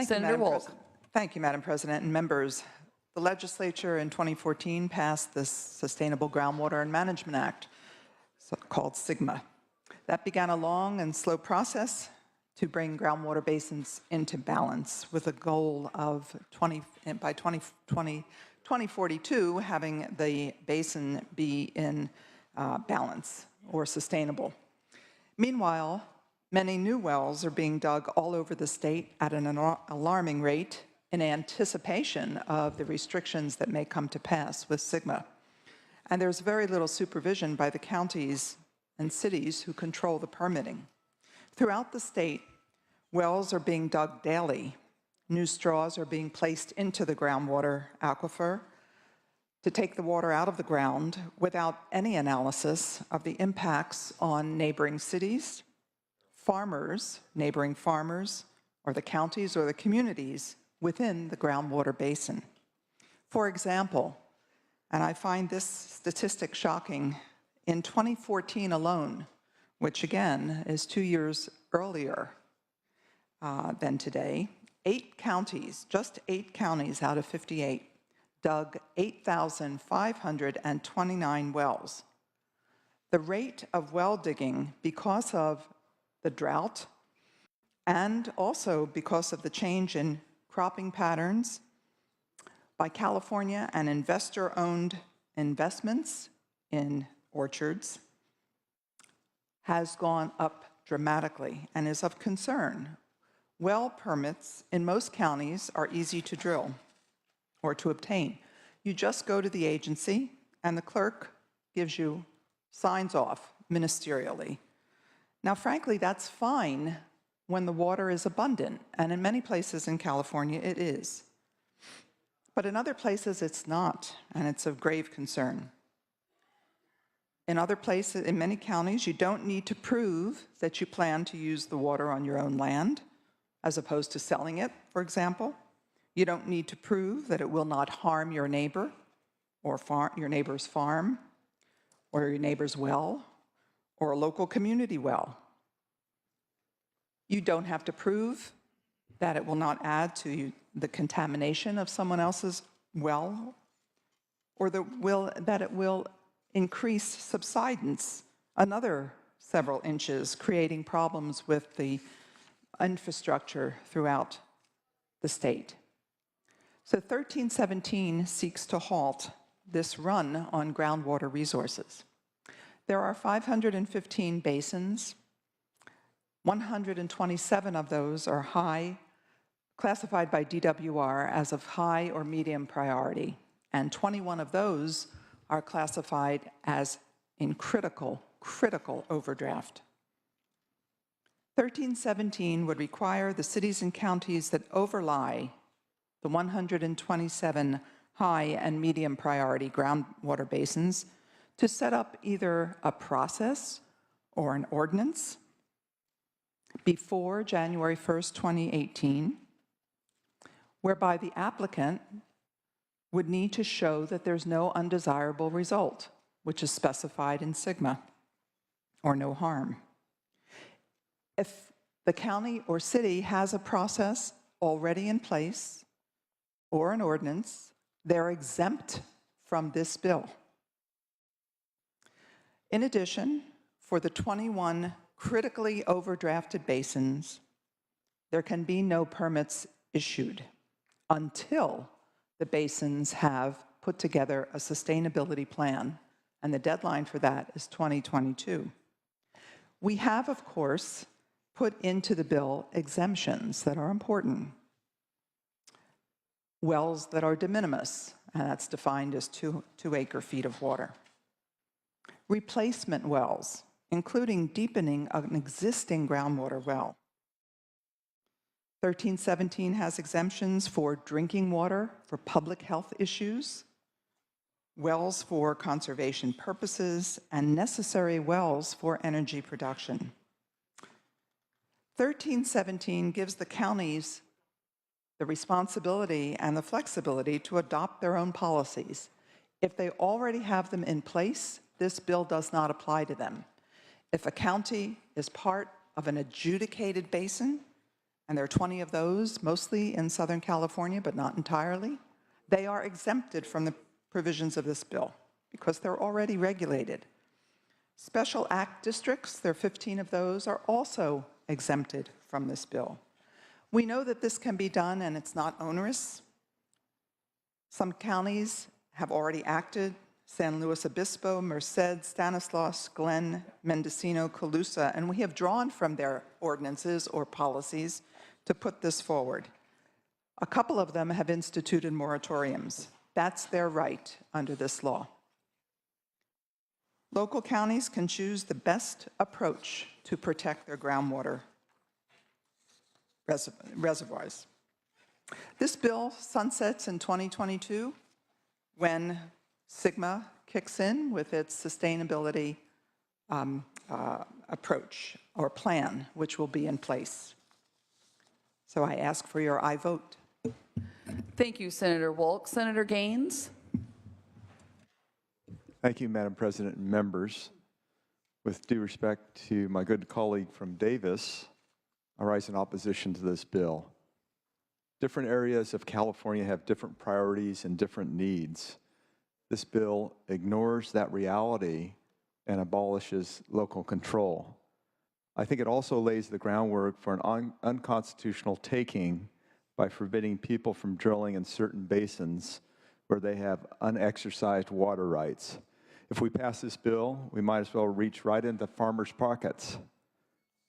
Senator Wolk. Thank you, Madam President, and members. The legislature in 2014 passed the Sustainable Groundwater and Management Act, called SGMA. That began a long and slow process to bring groundwater basins into balance with a goal of by 2042 having the basin be in balance or sustainable. Meanwhile, many new wells are being dug all over the state at an alarming rate in anticipation of the restrictions that may come to pass with SGMA. And there's very little supervision by the counties and cities who control the permitting. Throughout the state, wells are being dug daily. New straws are being placed into the groundwater aquifer to take the water out of the ground without any analysis of the impacts on neighboring cities, farmers, neighboring farmers, or the counties or the communities within the groundwater basin. For example, and I find this statistic shocking, in 2014 alone, which again is 2 years earlier than today, 8 counties, just 8 counties out of 58, dug 8,529 wells. The rate of well digging, because of the drought and also because of the change in cropping patterns by California and investor-owned investments in orchards, has gone up dramatically and is of concern. Well permits in most counties are easy to drill or to obtain. You just go to the agency and the clerk gives you signs off ministerially. Now, frankly, that's fine when the water is abundant, and in many places in California it is. But in other places it's not, and it's of grave concern. In other places, in many counties, you don't need to prove that you plan to use the water on your own land, as opposed to selling it, for example. You don't need to prove that it will not harm your neighbor, or your neighbor's farm, or your neighbor's well, or a local community well. You don't have to prove that it will not add to the contamination of someone else's well, or that it will increase subsidence another several inches, creating problems with the infrastructure throughout the state. So 1317 seeks to halt this run on groundwater resources. There are 515 basins. 127 of those are classified by DWR as of high or medium priority, and 21 of those are classified as in critical overdraft. 1317 would require the cities and counties that overlie the 127 high and medium priority groundwater basins to set up either a process or an ordinance before January 1st, 2018, whereby the applicant would need to show that there's no undesirable result, which is specified in SGMA, or no harm. If the county or city has a process already in place or an ordinance, they're exempt from this bill. In addition, for the 21 critically overdrafted basins, there can be no permits issued until the basins have put together a sustainability plan, and the deadline for that is 2022. We have, of course, put into the bill exemptions that are important. Wells that are de minimis, and that's defined as 2 acre-feet of water. Replacement wells, including deepening of an existing groundwater well. 1317 has exemptions for drinking water for public health issues, wells for conservation purposes, and necessary wells for energy production. 1317 gives the counties the responsibility and the flexibility to adopt their own policies. If they already have them in place, this bill does not apply to them. If a county is part of an adjudicated basin and there are 20 of those, mostly in Southern California, but not entirely, they are exempted from the provisions of this bill because they're already regulated. Special Act districts, there are 15 of those, are also exempted from this bill. We know that this can be done and it's not onerous. Some counties have already acted: San Luis Obispo, Merced, Stanislaus, Glenn, Mendocino, Colusa, and we have drawn from their ordinances or policies to put this forward. A couple of them have instituted moratoriums. That's their right under this law. Local counties can choose the best approach to protect their groundwater reservoirs. This bill sunsets in 2022 when SGMA kicks in with its sustainability approach or plan, which will be in place. So I ask for your aye vote. Thank you, Senator Wolk. Senator Gaines? Thank you, Madam President and members. With due respect to my good colleague from Davis, I rise in opposition to this bill. Different areas of California have different priorities and different needs. This bill ignores that reality and abolishes local control. I think it also lays the groundwork for an unconstitutional taking by forbidding people from drilling in certain basins where they have unexercised water rights. If we pass this bill, we might as well reach right into farmers' pockets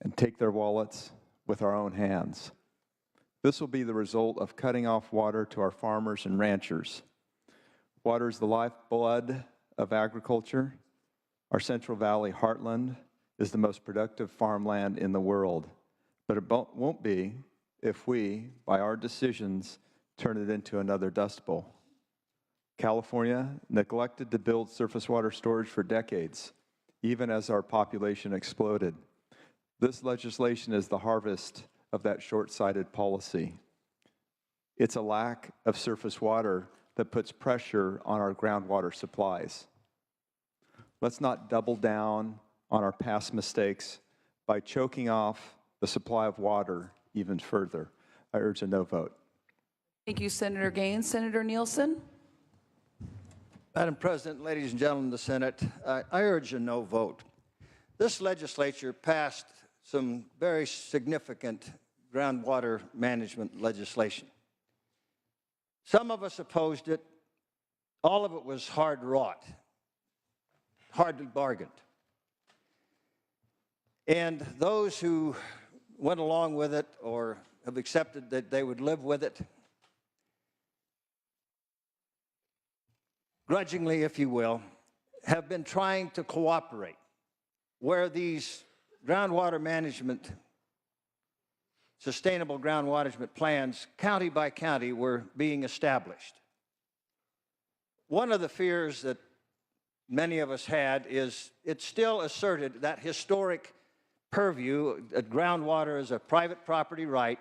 and take their wallets with our own hands. This will be the result of cutting off water to our farmers and ranchers. Water is the lifeblood of agriculture. Our Central Valley heartland is the most productive farmland in the world, but it won't be if we, by our decisions, turn it into another Dust Bowl. California neglected to build surface water storage for decades, even as our population exploded. This legislation is the harvest of that short-sighted policy. It's a lack of surface water that puts pressure on our groundwater supplies. Let's not double down on our past mistakes by choking off the supply of water even further. I urge a no vote. Thank you, Senator Gaines. Senator Nielsen? Madam President, ladies and gentlemen of the Senate, I urge a no vote. This legislature passed some very significant groundwater management legislation. Some of us opposed it. All of it was hard wrought, hardly bargained. And those who went along with it or have accepted that they would live with it, grudgingly, if you will, have been trying to cooperate where these groundwater management, sustainable groundwater management plans, county by county, were being established. One of the fears that many of us had is it still asserted that historic purview that groundwater is a private property right,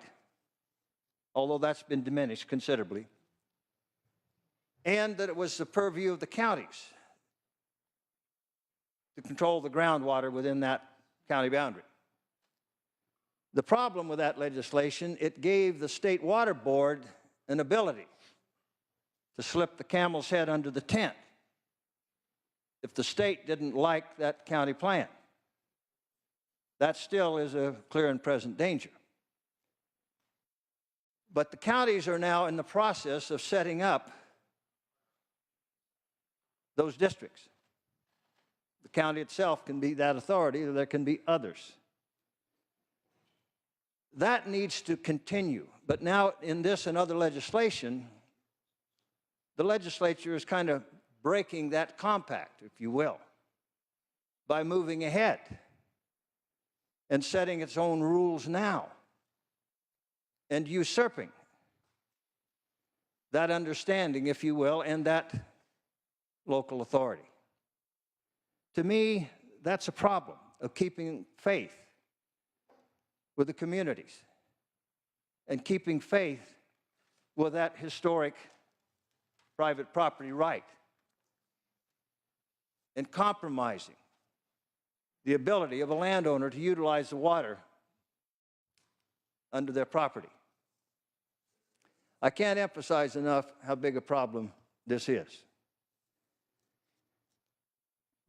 although that's been diminished considerably, and that it was the purview of the counties to control the groundwater within that county boundary. The problem with that legislation, it gave the State Water Board an ability to slip the camel's head under the tent if the state didn't like that county plan. That still is a clear and present danger. But the counties are now in the process of setting up those districts. The county itself can be that authority, or there can be others. That needs to continue. But now in this and other legislation, the legislature is kind of breaking that compact, if you will, by moving ahead and setting its own rules now and usurping that understanding, if you will, and that local authority. To me, that's a problem of keeping faith with the communities and keeping faith with that historic private property right and compromising the ability of a landowner to utilize the water under their property. I can't emphasize enough how big a problem this is.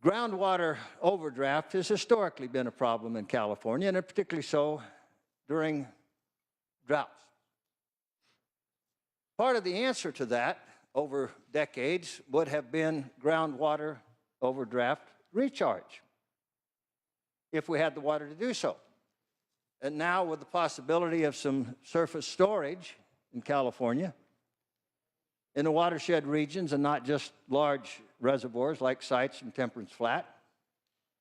Groundwater overdraft has historically been a problem in California, and particularly so during droughts. Part of the answer to that over decades would have been groundwater overdraft recharge, if we had the water to do so. And now with the possibility of some surface storage in California, in the watershed regions and not just large reservoirs like Sites and Temperance Flat,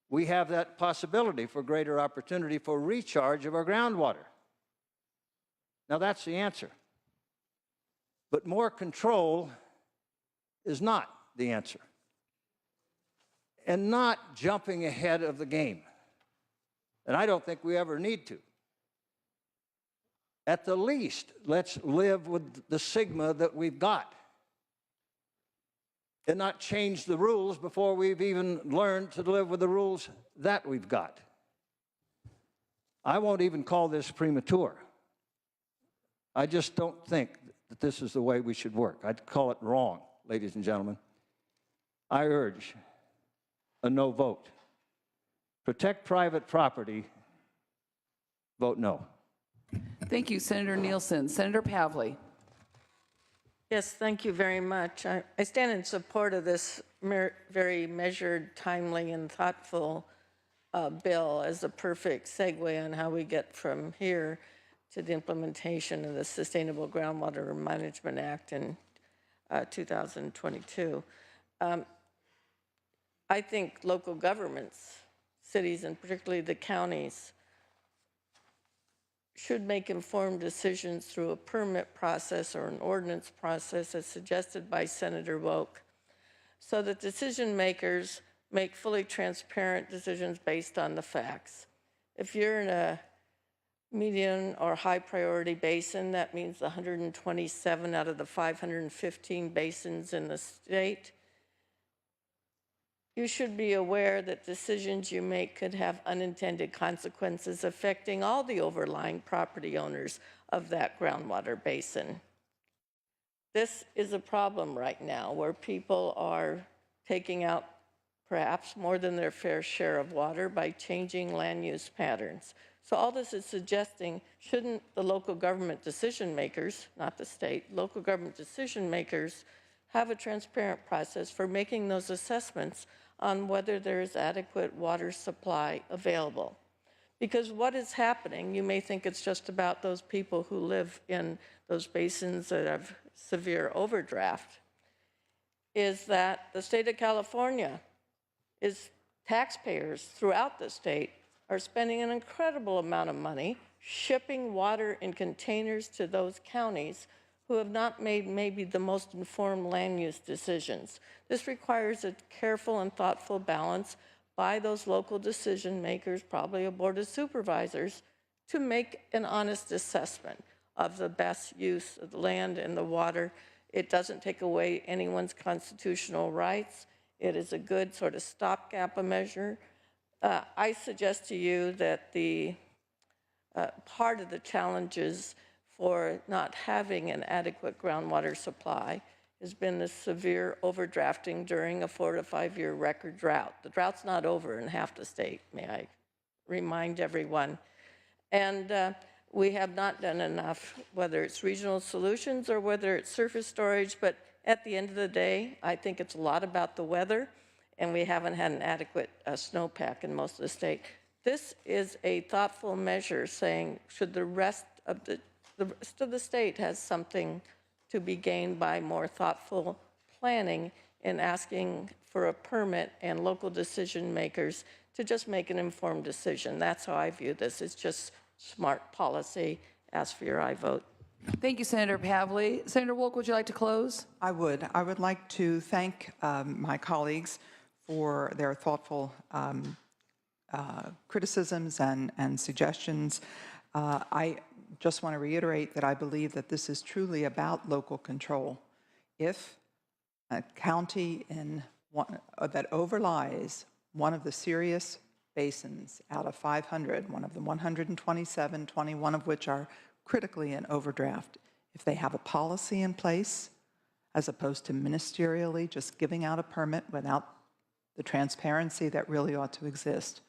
we have that possibility for greater opportunity for recharge of our groundwater. Now that's the answer. But more control is not the answer. And not jumping ahead of the game. And I don't think we ever need to. At the least, let's live with the sigma that we've got and not change the rules before we've even learned to live with the rules that we've got. I won't even call this premature. I just don't think that this is the way we should work. I'd call it wrong, ladies and gentlemen. I urge a no vote. Protect private property, vote no. Thank you, Senator Nielsen. Senator Pavley. Yes, thank you very much. I stand in support of this very measured, timely, and thoughtful bill as a perfect segue on how we get from here to the implementation of the Sustainable Groundwater Management Act in 2022. I think local governments, cities, and particularly the counties, should make informed decisions through a permit process or an ordinance process as suggested by Senator Woke, so that decision makers make fully transparent decisions based on the facts. If you're in a medium or high priority basin, that means 127 out of the 515 basins in the state, you should be aware that decisions you make could have unintended consequences affecting all the overlying property owners of that groundwater basin. This is a problem right now where people are taking out perhaps more than their fair share of water by changing land use patterns. So all this is suggesting, shouldn't the local government decision makers, not the state, local government decision makers have a transparent process for making those assessments on whether there is adequate water supply available? Because what is happening, you may think it's just about those people who live in those basins that have severe overdraft, is that the state of California is taxpayers throughout the state are spending an incredible amount of money shipping water in containers to those counties who have not made maybe the most informed land use decisions. This requires a careful and thoughtful balance by those local decision makers, probably a board of supervisors, to make an honest assessment of the best use of the land and the water. It doesn't take away anyone's constitutional rights. It is a good sort of stopgap measure. I suggest to you that the part of the challenges for not having an adequate groundwater supply has been the severe overdrafting during a 4 to 5 year record drought. The drought's not over in half the state, may I remind everyone. And we have not done enough, whether it's regional solutions or whether it's surface storage, but at the end of the day, I think it's a lot about the weather, and we haven't had an adequate snowpack in most of the state. This is a thoughtful measure saying, should the rest of the state has something to be gained by more thoughtful planning and asking for a permit and local decision makers to just make an informed decision. That's how I view this. It's just smart policy. Ask for your aye vote. Thank you, Senator Pavley. Senator Wolk, would you like to close? I would. I would like to thank my colleagues for their thoughtful criticisms and suggestions. I just want to reiterate that I believe that this is truly about local control. If a county that overlies one of the serious basins out of 500, one of them 127, 21 of which are critically in overdraft. If they have a policy in place, as opposed to ministerially just giving out a permit without the transparency that really ought to exist,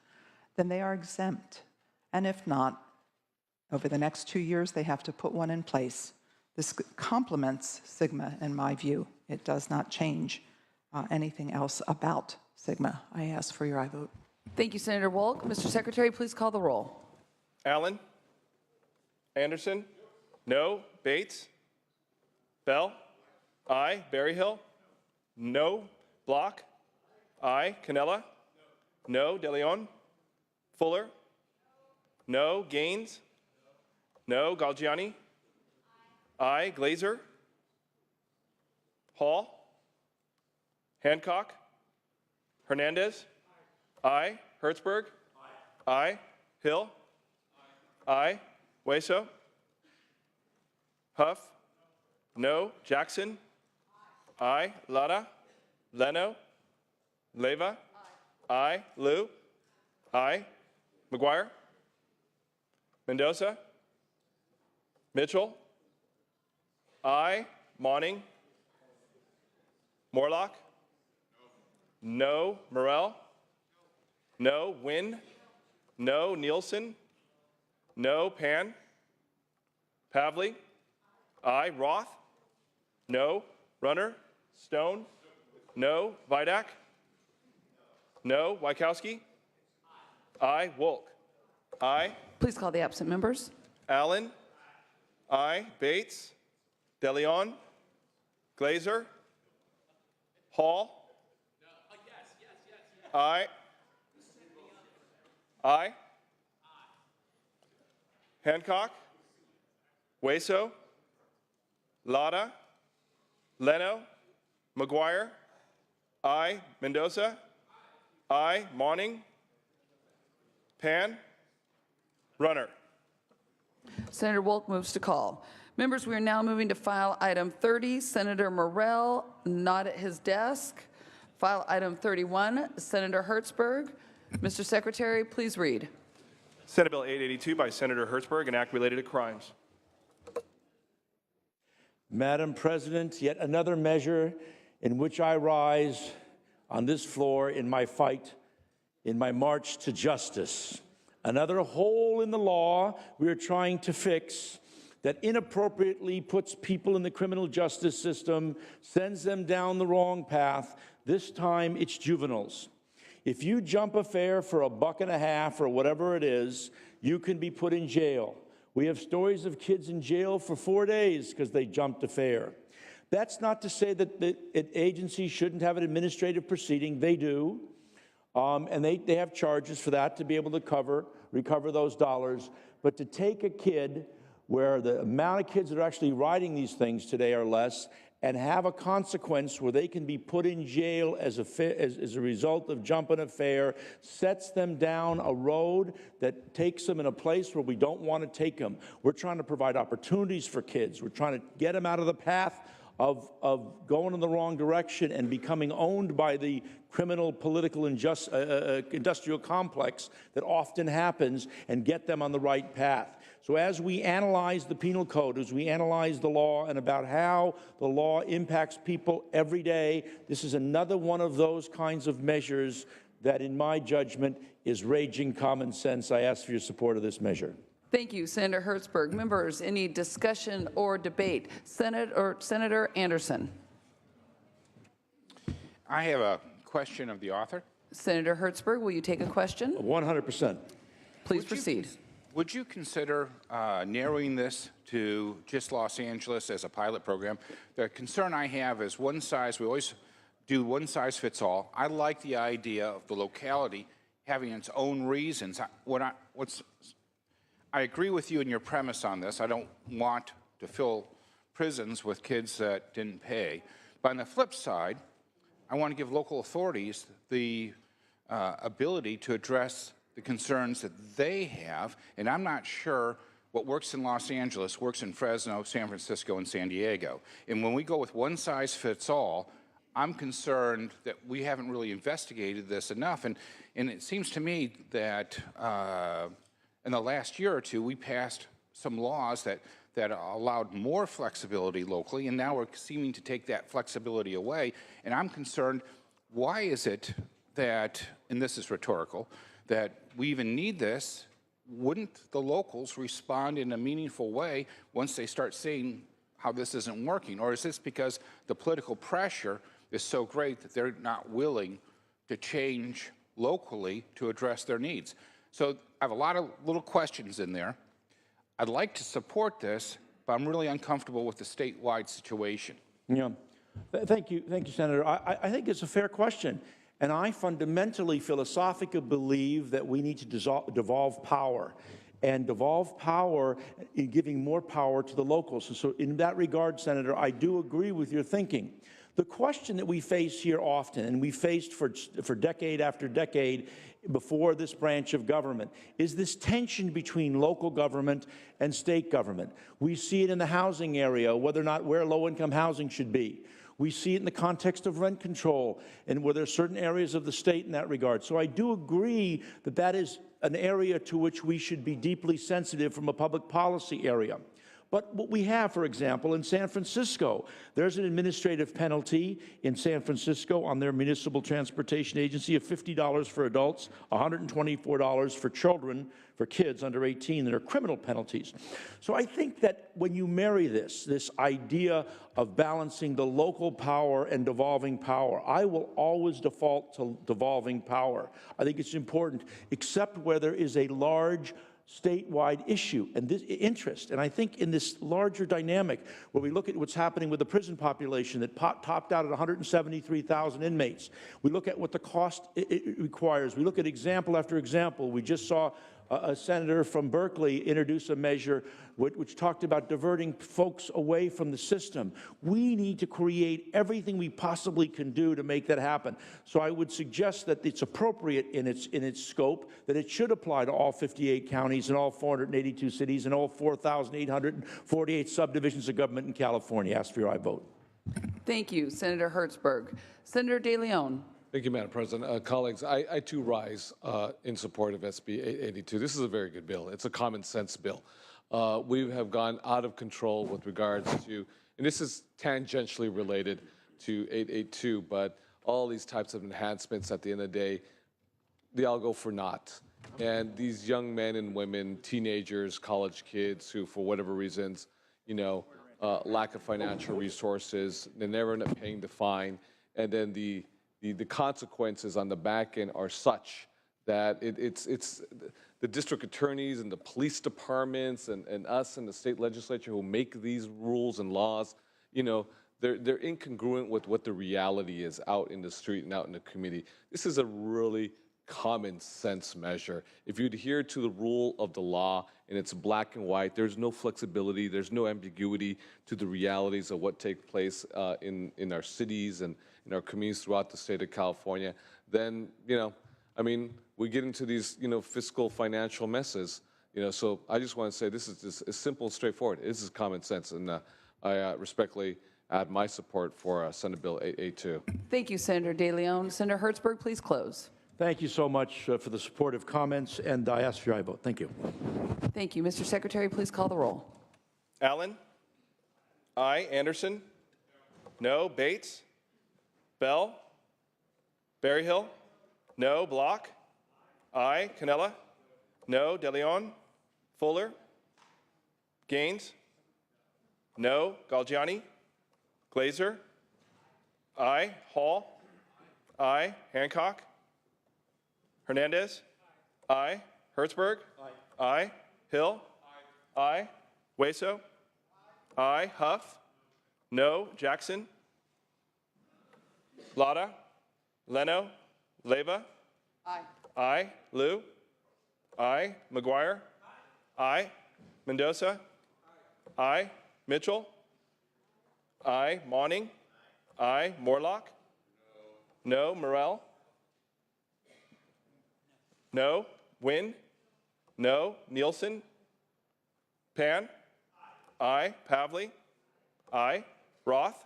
then they are exempt. And if not, over the next 2 years, they have to put one in place. This complements Sigma, in my view. It does not change anything else about Sigma. I ask for your aye vote. Thank you, Senator Wolk. Mr. Secretary, please call the roll. Allen? Anderson? No. Bates? Bell? Aye. Berryhill? No. Block? Aye. Cannella? No. De Leon? Fuller? No. Gaines? No. Galgiani? Aye. Glazer? Hall? Hancock? Hernandez? Aye. Hertzberg? Aye. Hill? Aye. Hueso? Huff? No. Jackson? Aye. Lara? Leno? Leyva? Aye. Liu? Aye. McGuire? Mendoza? Mitchell? Aye. Monning? Morlock? No. Morell? No. Wynn? No. Nielsen? No. Pan? Pavley? Aye. Roth? No. Runner? Stone? No. Vidak? No. Wykowski? Aye. Wolk? Aye. Please call the absent members. Allen? Aye. Bates? De Leon? Glazer? Hall? Aye. Aye. Hancock? Hueso? Lada? Leno? McGuire? Aye. Mendoza? Aye. Monning? Pan? Runner? Senator Wolk moves to call. Members, we are now moving to file item 30, Senator Morell, not at his desk. File item 31, Senator Hertzberg. Mr. Secretary, please read. Senate Bill 882 by Senator Hertzberg, an act related to crimes. Madam President, yet another measure in which I rise on this floor in my fight, in my march to justice. Another hole in the law we are trying to fix that inappropriately puts people in the criminal justice system, sends them down the wrong path. This time it's juveniles. If you jump a fare for $1.50 or whatever it is, you can be put in jail. We have stories of kids in jail for 4 days because they jumped a fare. That's not to say that the agency shouldn't have an administrative proceeding. They do. And they have charges for that to be able to recover those dollars. But to take a kid where the amount of kids that are actually riding these things today are less, and have a consequence where they can be put in jail as a result of jumping a fare, sets them down a road that takes them in a place where we don't want to take them. We're trying to provide opportunities for kids. We're trying to get them out of the path of going in the wrong direction and becoming owned by the criminal, political, industrial complex that often happens, and get them on the right path. So as we analyze the penal code, as we analyze the law and about how the law impacts people every day, this is another one of those kinds of measures that, in my judgment, is raging common sense. I ask for your support of this measure. Thank you, Senator Hertzberg. Members, any discussion or debate? Senator Anderson. I have a question of the author. Senator Hertzberg, will you take a question? 100%. Please proceed. Would you consider narrowing this to just Los Angeles as a pilot program? The concern I have is we always do one size fits all. I like the idea of the locality having its own reasons. I agree with you in your premise on this. I don't want to fill prisons with kids that didn't pay. But on the flip side, I want to give local authorities the ability to address the concerns that they have, and I'm not sure what works in Los Angeles works in Fresno, San Francisco, and San Diego. And when we go with one size fits all, I'm concerned that we haven't really investigated this enough. And it seems to me that in the last year or two, we passed some laws that allowed more flexibility locally, and now we're seeming to take that flexibility away. And I'm concerned, why is it that, and this is rhetorical, that we even need this? Wouldn't the locals respond in a meaningful way once they start seeing how this isn't working? Or is this because the political pressure is so great that they're not willing to change locally to address their needs? So I have a lot of little questions in there. I'd like to support this, but I'm really uncomfortable with the statewide situation. Yeah. Thank you, Senator. I think it's a fair question. And I fundamentally, philosophically believe that we need to devolve power, and devolve power in giving more power to the locals. And so in that regard, Senator, I do agree with your thinking. The question that we face here often, and we faced for decade after decade before this branch of government, is this tension between local government and state government. We see it in the housing area, whether or not where low-income housing should be. We see it in the context of rent control, and where there are certain areas of the state in that regard. So I do agree that that is an area to which we should be deeply sensitive from a public policy area. But what we have, for example, in San Francisco, there's an administrative penalty in San Francisco on their municipal transportation agency of $50 for adults, $124 for children, for kids under 18 that are criminal penalties. So I think that when you marry this idea of balancing the local power and devolving power, I will always default to devolving power. I think it's important, except where there is a large statewide issue and this interest. And I think in this larger dynamic, where we look at what's happening with the prison population that topped out at 173,000 inmates, we look at what the cost it requires. We look at example after example. We just saw a senator from Berkeley introduce a measure which talked about diverting folks away from the system. We need to create everything we possibly can do to make that happen. So I would suggest that it's appropriate in its scope, that it should apply to all 58 counties and all 482 cities and all 4,848 subdivisions of government in California. Ask for your aye vote. Thank you, Senator Hertzberg. Senator De Leon. Thank you, Madam President. Colleagues, I too rise in support of SB 882. This is a very good bill. It's a common sense bill. We have gone out of control with regards to, and this is tangentially related to 882, but all these types of enhancements at the end of the day, they all go for naught. And these young men and women, teenagers, college kids who, for whatever reasons, lack of financial resources, they never end up paying the fine, and then the consequences on the back end are such that it's the district attorneys and the police departments and us and the state legislature who make these rules and laws, they're incongruent with what the reality is out in the street and out in the community. This is a really common sense measure. If you adhere to the rule of the law and it's black and white, there's no flexibility, there's no ambiguity to the realities of what take place in our cities and in our communities throughout the state of California, then, we get into these, fiscal financial messes. So I just want to say this is just as simple and straightforward. This is common sense, and I respectfully add my support for Senate Bill 882. Thank you, Senator De Leon. Senator Hertzberg, please close. Thank you so much for the supportive comments, and I ask for your aye vote. Thank you. Thank you. Mr. Secretary, please call the roll. Allen? Aye. Anderson? No. Bates? Bell? Berryhill? No. Block? Aye. Cannella? No. De Leon? Fuller? Gaines? No. Galgiani? Glazer? Aye. Hall? Aye. Hancock? Hernandez? Aye. Hertzberg? Aye. Aye. Hill? Aye. Aye. Hueso? Aye. Huff? No. Jackson? Lada? Leno? Leyva? Aye. Aye. Liu? Aye. McGuire? Aye. Mendoza? Aye. Mitchell? Aye. Mawning? Aye. Morlock? No. Morrell? No. Wynn? No. Nielsen? Pan? Aye. Pavley? Aye. Roth?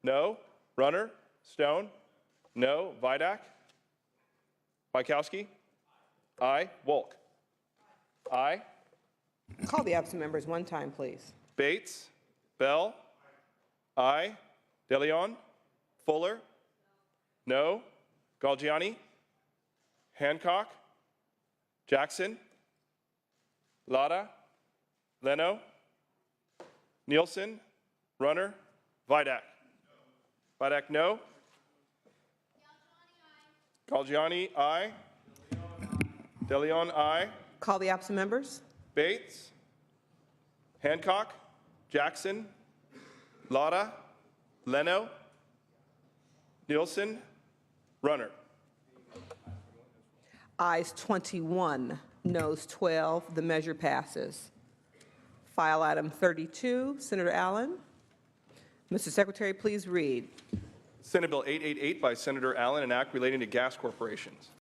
No. Runner? Stone? No. Vidak? Wykowski? Aye. Wolk? Aye. Call the absent members one time, please. Bates. Bell. Aye. DeLeon. Fuller. No. Galgiani. Hancock. Jackson. Lada. Leno. Nielsen. Runner. Vidak. Vidak, no. Galgiani, aye. DeLeon, aye. Call the absent members. Bates. Hancock. Jackson. Lada. Leno. Nielsen. Runner. Ayes 21, noes 12. The measure passes. File item 32, Senator Allen. Mr. Secretary, please read. Senate Bill 888 by Senator Allen, an act relating to gas corporations.